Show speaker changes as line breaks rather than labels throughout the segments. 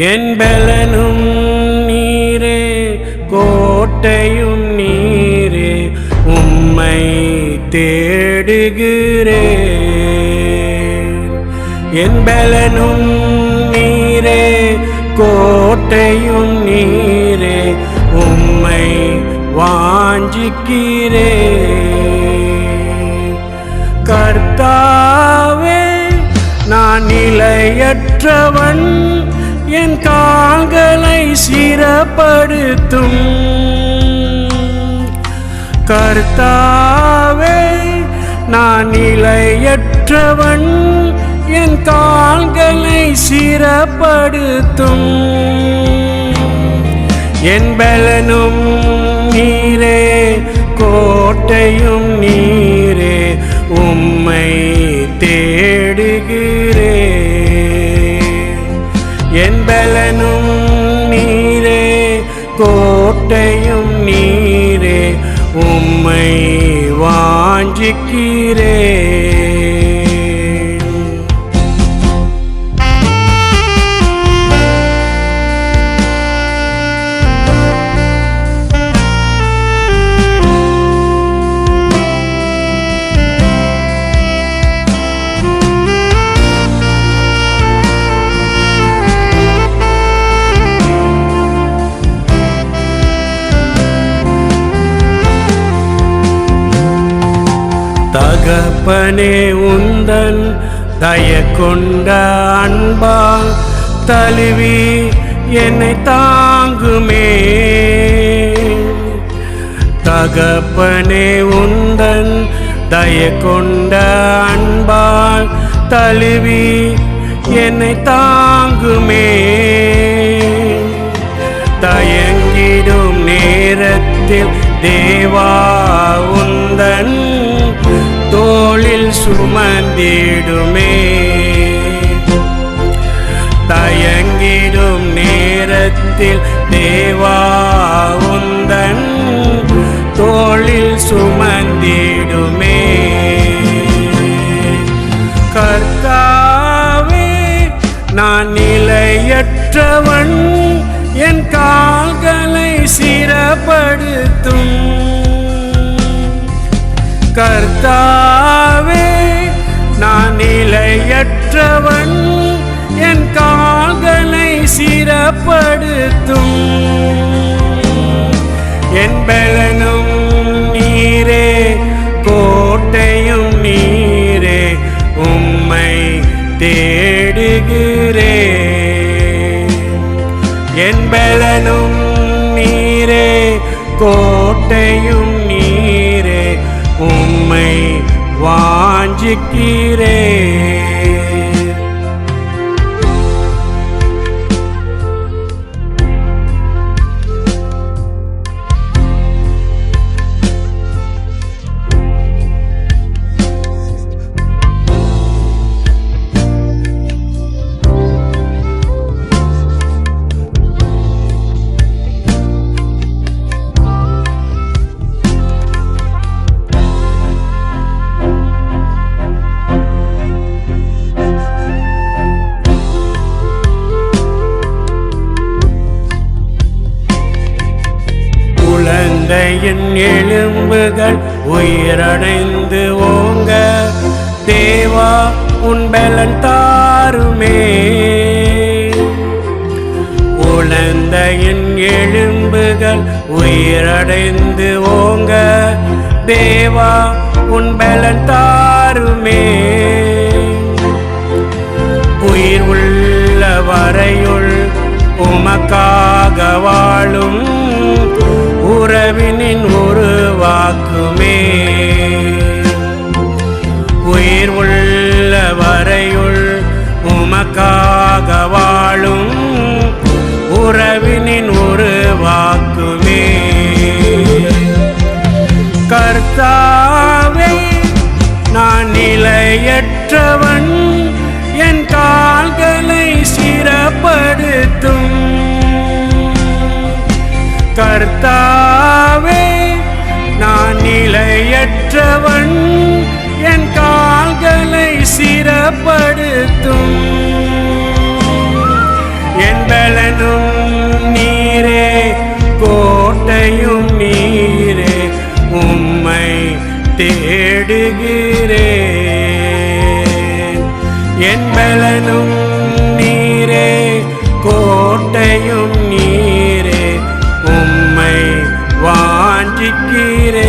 என் பலனும் நீரே கோட்டையும் நீரே உம்மை தேடுகிறேன். என் பலனும் நீரே கோட்டையும் நீரே உம்மை வாஞ்சிக்கிறேன். கர்த்தாவே நான் நிலையற்றவன், என் கால்களை சிறப்படுத்தும். கர்த்தாவே நான் நிலையற்றவன், என் கால்களை சிறப்படுத்தும். என் பலனும் நீரே கோட்டையும் நீரே உம்மை தேடுகிறேன். என் பலனும் நீரே கோட்டையும் நீரே உம்மை வாஞ்சிக்கிறேன். தகப்பனே உந்தன் தயக்கொண்ட அன்பால் தழுவி என்னை தாங்குமே. தகப்பனே உந்தன் தயக்கொண்ட அன்பால் தழுவி என்னை தாங்குமே. தயங்கிடும் நேரத்தில் தேவா உந்தன் தோளில் சுமந்திடுமே. தயங்கிடும் நேரத்தில் தேவா உந்தன் தோளில் சுமந்திடுமே. கர்த்தாவே நான் நிலையற்றவன், என் கால்களை சிறப்படுத்தும். கர்த்தாவே நான் நிலையற்றவன், என் கால்களை சிறப்படுத்தும். என் பலனும் நீரே கோட்டையும் நீரே உம்மை தேடுகிறேன். என் பலனும் நீரே கோட்டையும் நீரே உம்மை வாஞ்சிக்கிறேன். என் எலும்புகள் உயிரடைந்து ஓங்க தேவா உன் பலன் தாருமே. உலர்ந்த என் எலும்புகள் உயிரடைந்து ஓங்க தேவா உன் பலன் தாருமே. உயிர் உள்ள வரையுள் உமக்காக வாழும் உறவினின் உருவாக்குமே. உயிர் உள்ள வரையுள் உமக்காக வாழும் உறவினின் உருவாக்குமே. கர்த்தாவே நான் நிலையற்றவன், என் கால்களை சிறப்படுத்தும். கர்த்தாவே நான் நிலையற்றவன், என் கால்களை சிறப்படுத்தும். என் பல கோட்டையும் நீரே உம்மை தேடுகிறேன் என் பலனும் நீரே கோட்டையும் நீரே உம்மை வாஞ்சிக்கிறேன்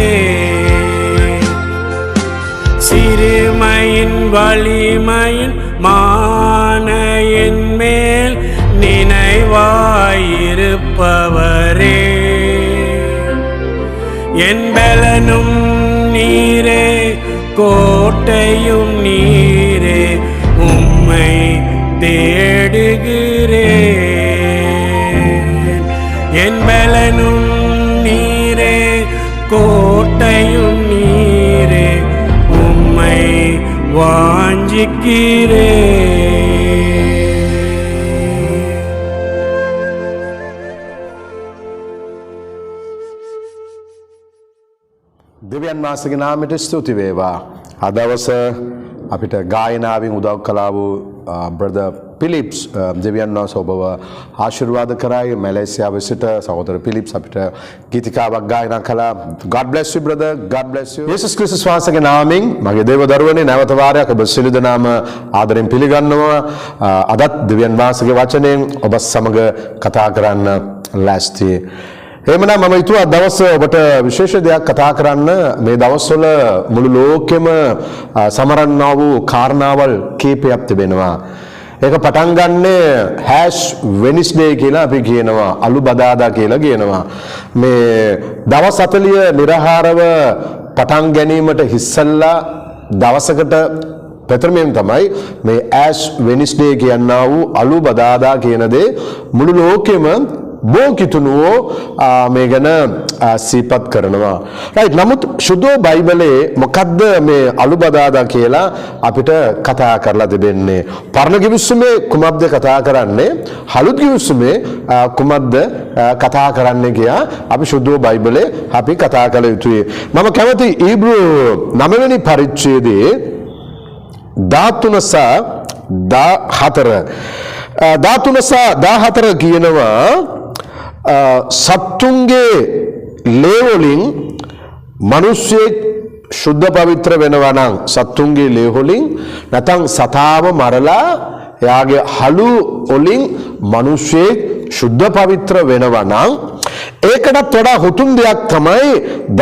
சிறுமையின் வலிமையின் மானையின் மேல் நினைவாயிருப்பவரே என் பலனும் நீரே கோட்டையும் நீரே உம்மை தேடுகிறேன் என் பலனும் நீரே கோட்டையும் நீரே உம்மை வாஞ்சிக்கிறேன்
දෙවියන් වහන්සේගේ නාමයට ස්තුති වේවා. අද දවසේ අපිට ගායනාවෙන් උදව් කළා වූ බ්‍රදර් පිලිප්ස් දෙවියන් වහන්සේ ඔබව ආශිර්වාද කරයි. මැලේසියාවේ සිට සහෝදර පිලිප්ස් අපිට ගීතිකාවක් ගායනා කළා. God bless you brother. God bless you. යේසුස් ක්‍රිස්තුස් වහන්සේගේ නාමයෙන් මගේ දේව දරුවනේ නැවත වාරයක් ඔබ සියලු දෙනාම ආදරෙන් පිළිගන්නවා. අදත් දෙවියන් වහන්සේගේ වචනයෙන් ඔබ සමග කතා කරන්න ලෑස්ති. එහෙමනම් මම හිතුවා දවස් ඔබට විශේෂ දෙයක් කතා කරන්න. මේ දවස්වල මුළු ලෝකෙම සමරන්නා වූ කාරණාවල් කීපයක් තිබෙනවා. ඒක පටන් ගන්නේ හැෂ් වෙනිස්ඩේ කියලා අපි කියනවා, අලු බදාදා කියලා කියනවා. මේ දවස් 40 නිරහාරව පටන් ගැනීමට ඉස්සෙල්ලා දවසකට ප්‍රථමයෙන් තමයි මේ ඇෂ් වෙනිස්ඩේ කියනා වූ අලු බදාදා කියන දේ මුළු ලෝකෙම බෝකිතුනුවෝ මේ ගැන සිහිපත් කරනවා. රයිට්. නමුත් සුදෝ බයිබලයේ මොකද්ද මේ අලුබදාදා කියලා අපිට කතා කරලා තිබෙන්නේ? පරණ කිවිසුමේ කුමක්ද කතා කරන්නේ? හලුත් කිවිසුමේ කුමක්ද කතා කරන්නේ කියලා අපි සුදෝ බයිබලයේ අපි කතා කළ යුතුයි. මම කැමති ඊබ්‍රු 9 වෙනි පරිච්ඡේදයේ 13 කියනවා සත්තුන්ගේ ලේ වලින් මිනිස්සෙක් සුද්ධ පවිත්‍ර වෙනවා නම්, සත්තුන්ගේ ලේ වලින් නැත්නම් සතාව මරලා එයාගේ හලු වලින් මිනිස්සෙක් සුද්ධ පවිත්‍ර වෙනවා නම් ඒකටත් වඩා හුතුම් දෙයක් තමයි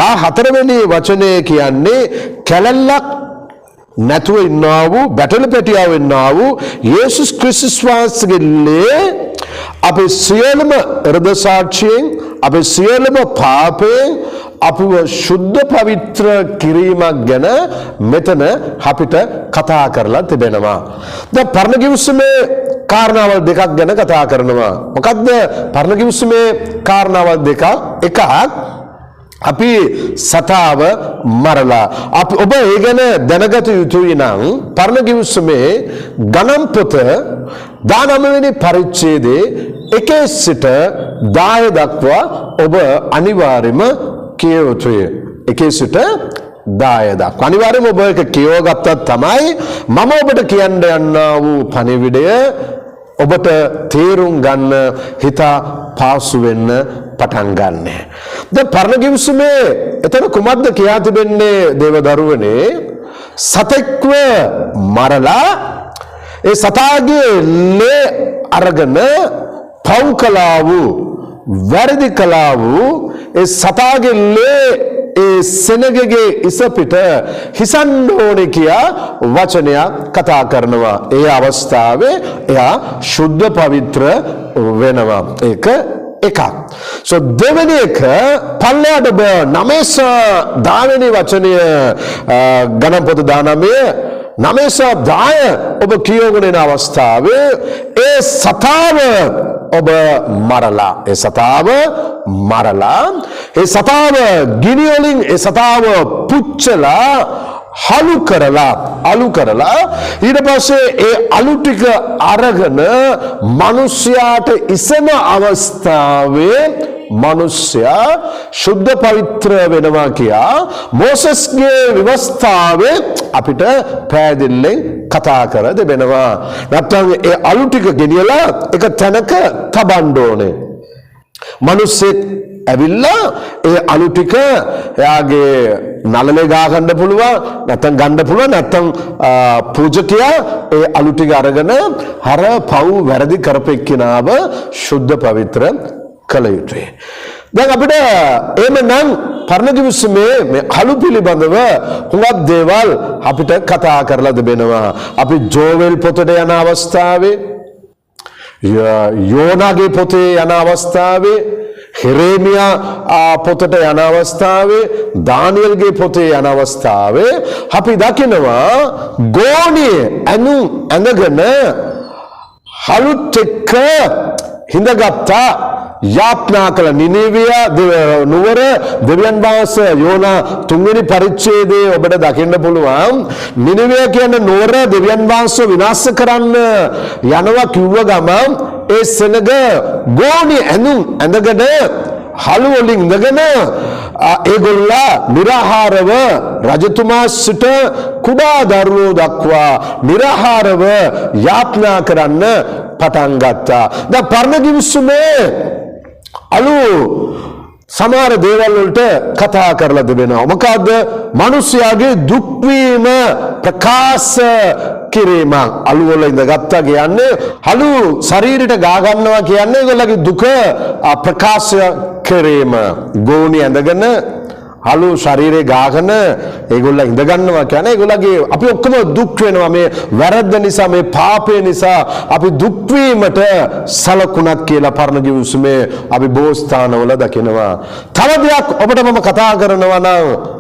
14 වෙනි වචනේ කියන්නේ කැලැල්ලක් නැතුව ඉන්නා වූ බැටළ පැටියාව ඉන්නා වූ යේසුස් ක්‍රිස්තුස් වහන්සේගේ ලේ අපේ සියලුම හෘද සාක්ෂියෙන් අපේ සියලුම පාපයෙන් අපව සුද්ධ පවිත්‍ර කිරීමක් ගැන මෙතන අපිට කතා කරලා තිබෙනවා. දැන් පරණ කිවිසුමේ කාරණාවල් දෙකක් ගැන කතා කරනවා. මොකක්ද පරණ කිවිසුමේ කාරණාවල් දෙක? එකක් අපි සතාව මරලා අපි ඔබ ඒ ගැන දැනගත යුතුයි නම් පරණ කිවිසුමේ ගණන් පොත 19 වෙනි පරිච්ඡේදයේ 1 සිට 10 දක්වා ඔබ අනිවාර්යයෙන්ම කියව යුතුයි. 1 සිට 10 දක්වා අනිවාර්යයෙන්ම ඔබ ඒක කියවගත්තත් තමයි මම ඔබට කියන්න යන්නා වූ පණිවිඩය ඔබට තේරුම් ගන්න හිත පාසු වෙන්න පටන් ගන්න. දැන් පරණ කිවිසුමේ එතන කුමක්ද කියා තිබෙන්නේ දේව දරුවනේ? සතෙක්ව මරලා ඒ සතාගේ ලේ අරගෙන පව් කළා වූ, වැරදි කළා වූ ඒ සතාගේ ලේ ඒ සෙනගගේ ඉස පිට හිසන්න ඕනේ කියා වචනයක් කතා කරනවා. ඒ අවස්ථාවේ එයා සුද්ධ පවිත්‍ර වෙනවා. ඒක එකක්. So දෙවෙනි එක පල්ලයට 9 10 වචනය ගණන් පොත 19 10 ඔබ කියවගෙන යන අවස්ථාවේ ඒ සතාව ඔබ මරලා, ඒ සතාව ගිනි වලින් ඒ සතාව පුච්චලා අලු කරලා ඊට පස්සේ ඒ අලු ටික අරගෙන මිනිස්යාට ඉසම අවස්ථාවේ මිනිස්යා සුද්ධ පවිත්‍ර වෙනවා කියා මෝසස්ගේ විවස්ථාවේ අපිට පැහැදිලිව කතා කර දෙනවා. නැත්නම් ඒ අලු ටික ගෙනියලා එක තැනක තබන්න ඕනේ. මිනිස්සෙක් ඇවිල්ලා ඒ අලු ටික එයාගේ නළලේ ගා ගන්න පුළුවන් නැත්නම් ගන්න පුළුවන් නැත්නම් පූජකයා ඒ අලු ටික අරගෙන අර පව් වැරදි කරපෙක්කිනාව සුද්ධ පවිත්‍ර කළ යුතුයි. දැන් අපිට එහෙමනම් පරණ කිවිසුමේ මේ අලු පිළිබඳව හුඟක් දේවල් අපිට කතා කරලා දෙබෙනවා. අපි ජෝවෙල් පොතට යන අවස්ථාවේ යෝනාගේ පොතේ යන අවස්ථාවේ හෙරේමියා පොතට යන අවස්ථාවේ දානියල්ගේ පොතේ යන අවස්ථාවේ අපි දකිනවා ගෝණියේ ඇඳගෙන හලුත් එක්ක හිඳගත්තා යාත්නා කළ නිනිවිය නුවර දෙවියන් වහන්සේ යෝනා 3 වෙනි පරිච්ඡේදයේ ඔබට දකින්න පුළුවන් නිනිවිය කියන නුවර දෙවියන් වහන්සේ විනාශ කරන්න යනවා කිව්ව ගමන් ඒ සෙනග ගෝණි ඇඳගෙන හලු වලින් ඉඳගෙන ඒගොල්ලා නිරාහාරව රජතුමා සිට කුඩා දරුවෝ දක්වා නිරාහාරව යාත්නා කරන්න පටන් ගත්තා. දැන් පරණ කිවිසුමේ අලු සමහර දේවල් වලට කතා කරලා දෙනවා. මොකද්ද? මිනිස්යාගේ දුක් වීම ප්‍රකාශ කිරීම. අලු වල ඉඳගත්තා කියන්නේ අලු ශරීරයට ගා ගන්නවා කියන්නේ ඒගොල්ලගේ දුක ප්‍රකාශ කිරීම. ගෝණි ඇඳගෙන අලු ශරීරේ ගාගෙන ඒගොල්ලෝ ඉඳ ගන්නවා කියන්නේ ඒගොල්ලගේ අපි ඔක්කොම දුක් වෙනවා මේ වැරද්ද නිසා මේ පාපය නිසා අපි දුක් වීමට සලකුණක් කියලා පරණ කිවිසුමේ අපි බෝස්ථානවල දකිනවා. තව දෙයක් ඔබට මම කතා කරනවා නම්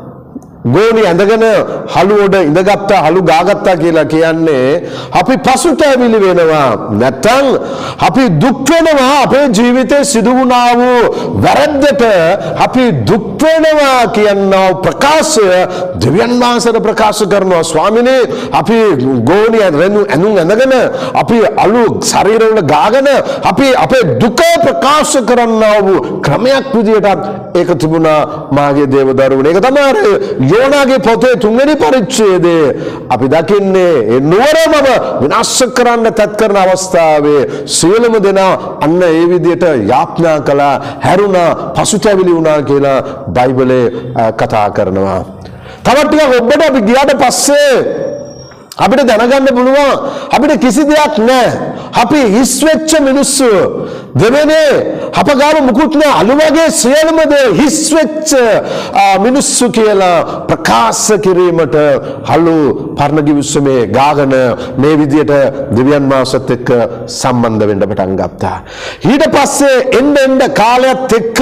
ගෝණි ඇඳගෙන හලුවඩ ඉඳගත්තා හලු ගාගත්තා කියලා කියන්නේ අපි පසුතැවිලි වෙනවා නැත්නම් අපි දුක් වෙනවා අපේ ජීවිතේ සිදු වුණා වූ වැරද්දට අපි දුක් වෙනවා කියන ප්‍රකාශය දෙවියන් වහන්සේට ප්‍රකාශ කරනවා ස්වාමිනේ අපි ගෝණි ඇඳගෙන අපි අලු ශරීරවල ගාගෙන අපි අපේ දුක ප්‍රකාශ කරන්නා වූ ක්‍රමයක් විදියට ඒක තිබුණා මාගේ දේවදරුවනේ. ඒක තමයි යෝනාගේ පොතේ 3 වෙනි පරිච්ඡේදයේ අපි දකින්නේ ඒ නුවරම විනාශ කරන්න තත් කරන අවස්ථාවේ සියලුම දෙනා අන්න ඒ විදිහට යාඥා කළා හැරුණා පසුතැවිලි වුණා කියලා බයිබලයේ කතා කරනවා. තවත් ටිකක් ඔබට අපි ගියාට පස්සේ අපිට දැනගන්න පුළුවන් අපිට කිසි දෙයක් නැහැ. අපි හිස් වෙච්ච මිනිස්සු දෙවෙනේ අප ගාව මුකුත් නැහැ අලු වගේ සියලුම දේ හිස් වෙච්ච මිනිස්සු කියලා ප්‍රකාශ කිරීමට අලු පරණ කිවිසුමේ ගාගෙන මේ විදියට දෙවියන් වහන්සේත් එක්ක සම්බන්ධ වෙන්න පටන් ගත්තා. ඊට පස්සේ එන්න කාලයත් එක්ක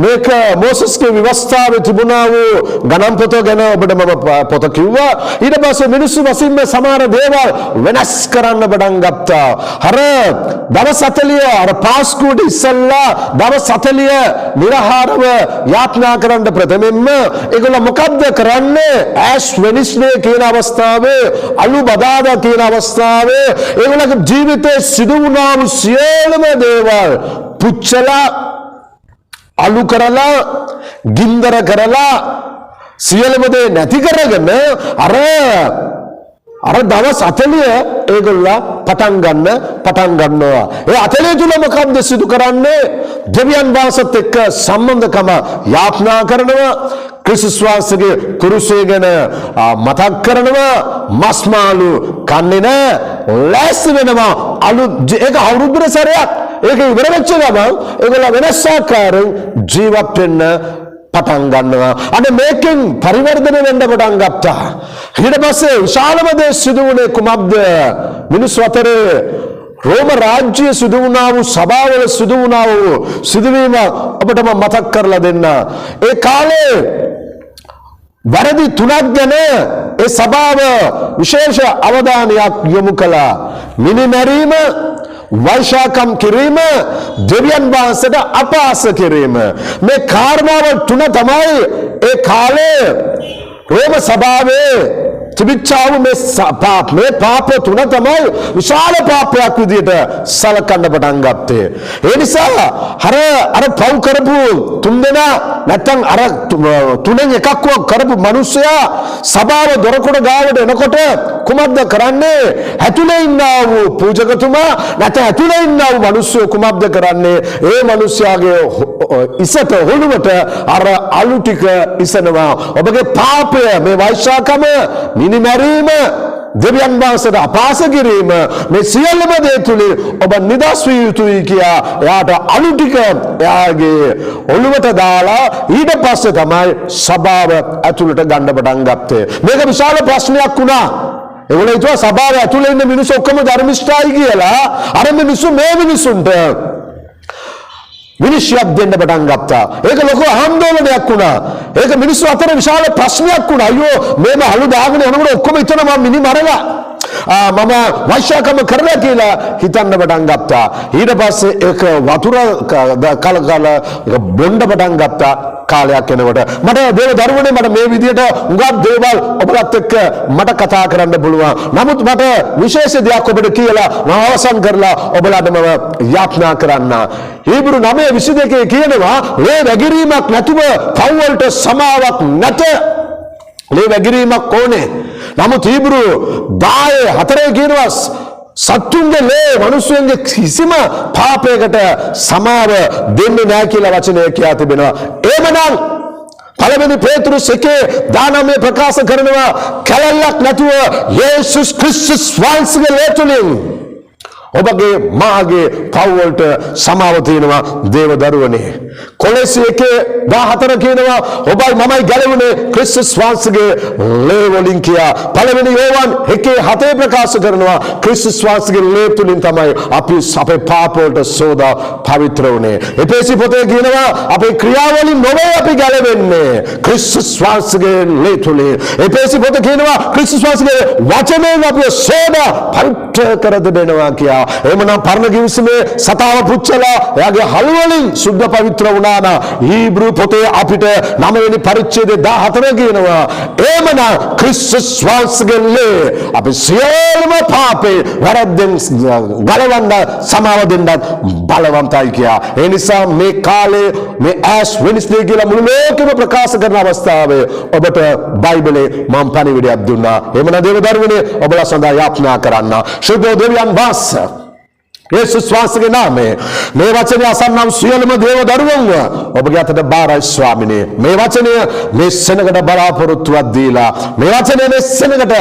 මේක මෝසස්ගේ විවස්ථාවේ තිබුණා වූ ගණන් පොත ගැන ඔබට මම පොත කිව්වා. ඊට පස්සේ මිනිස්සු වශයෙන්ම සමහර දේවල් වෙනස් කරන්න පටන් ගත්තා. අර දවස් 40 අර පාස්කුවට ඉස්සෙල්ලා දවස් 40 නිරහාරව යාත්නා කරන්න ප්‍රථමයෙන්ම ඒගොල්ලෝ මොකද්ද කරන්නේ? ඇෂ් වෙනිස්ඩේ කියන අවස්ථාවේ අලු බදාදා කියන අවස්ථාවේ ඒගොල්ලෝගේ ජීවිතේ සිදු වුණා වූ සියලුම දේවල් පුච්චලා අලු කරලා ගින්දර කරලා සියලුම දේ නැති කරගෙන අර දවස් 40 ඒගොල්ලෝ පටන් ගන්නවා. ඒ 40 තුල මොකක්ද සිදු කරන්නේ? දෙවියන් වහන්සේත් එක්ක සම්බන්ධකම යාඥා කරනවා. ක්‍රිස්තුස් වහන්සේගේ කුරුසය ගැන මතක් කරනවා. මස් මාළු කන්නේ නැහැ. ලෑස්ති වෙනවා. ඒක අවුරුද්දේ සැරයක්. ඒක ඉවර වෙච්ච ගමන් ඒගොල්ලෝ වෙනස් ආකාරයෙන් ජීවත් වෙන්න පටන් ගන්නවා. අනේ මේකෙන් පරිවර්තන වෙන්න පටන් ගත්තා. ඊට පස්සේ විශාලම දේ සිදු වුණේ කුමක්ද? මිනිස් අතරේ රෝම රාජ්‍ය සිදු වුණා වූ සභාවල සිදු වුණා වූ සිදුවීම ඔබට මම මතක් කරලා දෙන්න. ඒ කාලේ වැරදි තුනක් ගැන ඒ සභාව විශේෂ අවධානයක් යොමු කළා. මිනිමැරීම, වෛශාකම් කිරීම, දෙවියන් වහන්සේට අපහාස කිරීම. මේ කාරණාව තුන තමයි ඒ කාලේ රෝම සභාවේ තිබිච්චාව මේ පාප තුන තමයි විශාල පාපයක් විදියට සලකන්න පටන් ගත්තේ. ඒ නිසා අර පව් කරපු තුන්දෙනා නැත්තම් අර තුනෙන් එකක් කරපු මිනිස්සයා සභාව දොරකොඩ ගාවට එනකොට කුමක්ද කරන්නේ? ඇතුලේ ඉන්නා වූ පූජකතුමා නැත්නම් ඇතුලේ ඉන්නා වූ මිනිස්සු කුමක්ද කරන්නේ? ඒ මිනිස්යාගේ ඉසත හොළුවට අර අලු ටික ඉසනවා. ඔබගේ පාපය, මේ වෛශාකම, මිනිමැරීම, දෙවියන් වහන්සේට අපහාස කිරීම, මේ සියල්ලම දේ තුලින් ඔබ නිදහස් විය යුතුයි කියා එයාට අලු ටික එයාගේ ඔළුවට දාලා ඊට පස්සේ තමයි සභාව ඇතුළට ගන්න පටන් ගත්තේ. මේක විශාල ප්‍රශ්නයක් වුණා. ඒගොල්ලෝ හිතුවා සභාව ඇතුළේ ඉන්න මිනිස්සු ඔක්කොම ධර්මිෂ්ඨයි කියලා. අර මිනිස්සු මේ මිනිස්සුන්ට විනිශ්චයක් දෙන්න පටන් ගත්තා. ඒක ලොකු ආందోලනයක් වුණා. ඒක මිනිස්සු අතර විශාල ප්‍රශ්නයක් වුණා. අයියෝ මේම අලු දාගෙන යනකොට ඔක්කොම හිතනවා මිනි මරලා මම වෛශාකම කරලා කියලා හිතන්න පටන් ගත්තා. ඊට පස්සේ ඒක වතුර කල බොන්න පටන් ගත්තා. කාලයක් යනකොට මට දේව දරුවනේ මට මේ විදියට උඟක් දේවල් ඔබලත් එක්ක මට කතා කරන්න පුළුවන්. නමුත් මට විශේෂ දෙයක් ඔබට කියලා මම අවසන් කරලා ඔබලාට මම යාඥා කරන්න. හීබ්‍රු 9:22 කියනවා ලේ වැගිරීමක් නැතුව පව් වලට සමාවක් නැත. ලේ වැගිරීමක් ඕනේ. නමුත් හීබ්‍රු 10:4 කියනවා සත්තුන්ගේ ලේ මිනිස්සුන්ගේ කිසිම පාපයකට සමාව දෙන්නේ නැහැ කියලා වචනය කියා තිබෙනවා. එහෙමනම් පළවෙනි පේතුරුස් 1:19 ප්‍රකාශ කරනවා කැලැල්ලක් නැතුව යේසුස් ක්‍රිස්තුස් වහන්සේගේ ලේ තුලින් ඔබගේ මාගේ පව් වලට සමාව තියෙනවා දේව දරුවනේ. කොලොසි 1:14 කියනවා ඔබයි මමයි ගැලවුනේ ක්‍රිස්තුස් වහන්සේගේ ලේ වලින් කියා. පළවෙනි යෝහන් 1:7 ප්‍රකාශ කරනවා ක්‍රිස්තුස් වහන්සේගේ ලේ තුලින් තමයි අපි අපේ පාප වලට සෝදා පවිත්‍ර වුනේ. එපේසි පොතේ කියනවා අපේ ක්‍රියාවලින් නොවේ අපි ගැලවෙන්නේ ක්‍රිස්තුස් වහන්සේගේ ලේ තුලින්. එපේසි පොතේ කියනවා ක්‍රිස්තුස් වහන්සේගේ වචනයෙන් අපි සෝදා පවිත්‍ර කර දෙනවා කියා. එහෙමනම් පරණ කිවිසුමේ සතාව පුච්චලා එයාගේ හලු වලින් සුද්ධ පවිත්‍ර වුණා නම් හීබ්‍රු පොතේ අපිට 9 වෙනි පරිච්ඡේදයේ 14 කියනවා එහෙමනම් ක්‍රිස්තුස් වහන්සේගේ අපි සියලුම පාපේ වැරද්දෙන් ගලවන්න සමාව දෙන්න බලවන්තයි කියා. ඒ නිසා මේ කාලේ මේ ඇස් වෙනිස්ඩේ කියලා මුළු ලෝකෙම ප්‍රකාශ කරන අවස්ථාවේ ඔබට බයිබලේ මම පණිවිඩයක් දුන්නා. එහෙමනම් දේව දරුවනේ ඔබලා සඳහා යාඥා කරන්න. ශුද්ධ දෙවියන් වහන්සේ යේසුස් වහන්සේගේ නාමයෙන් මේ වචනය අසන්නම් සියලුම දේව දරුවන්ව ඔබගේ අතට බාරයි ස්වාමිනේ. මේ වචනය මේ සෙනඟට බලාපොරොත්තුවක් දීලා මේ වචනය මේ සෙනඟට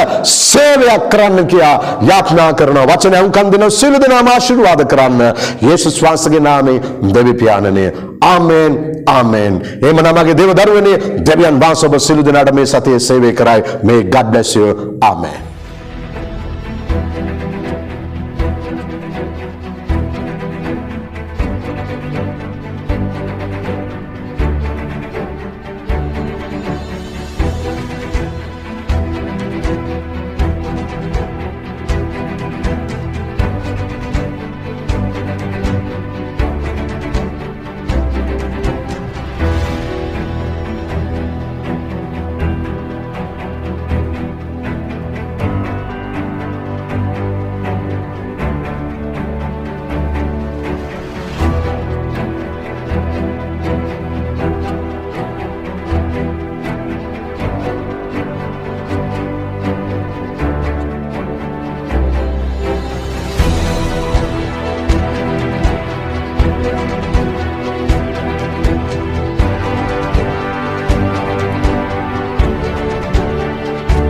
සේවයක් කරන්න කියා යාඥා කරනවා. වචනය උන්කන් දෙන සියලු දෙනාම ආශිර්වාද කරන්න යේසුස් වහන්සේගේ නාමයෙන් දෙවි පියාණනේ. ආමෙන් ආමෙන්. එහෙමනම් මගේ දේව දරුවනේ දෙවියන් වහන්සේ ඔබ සියලු දෙනාට මේ සතියේ සේවය කරයි. May God bless you. Amen.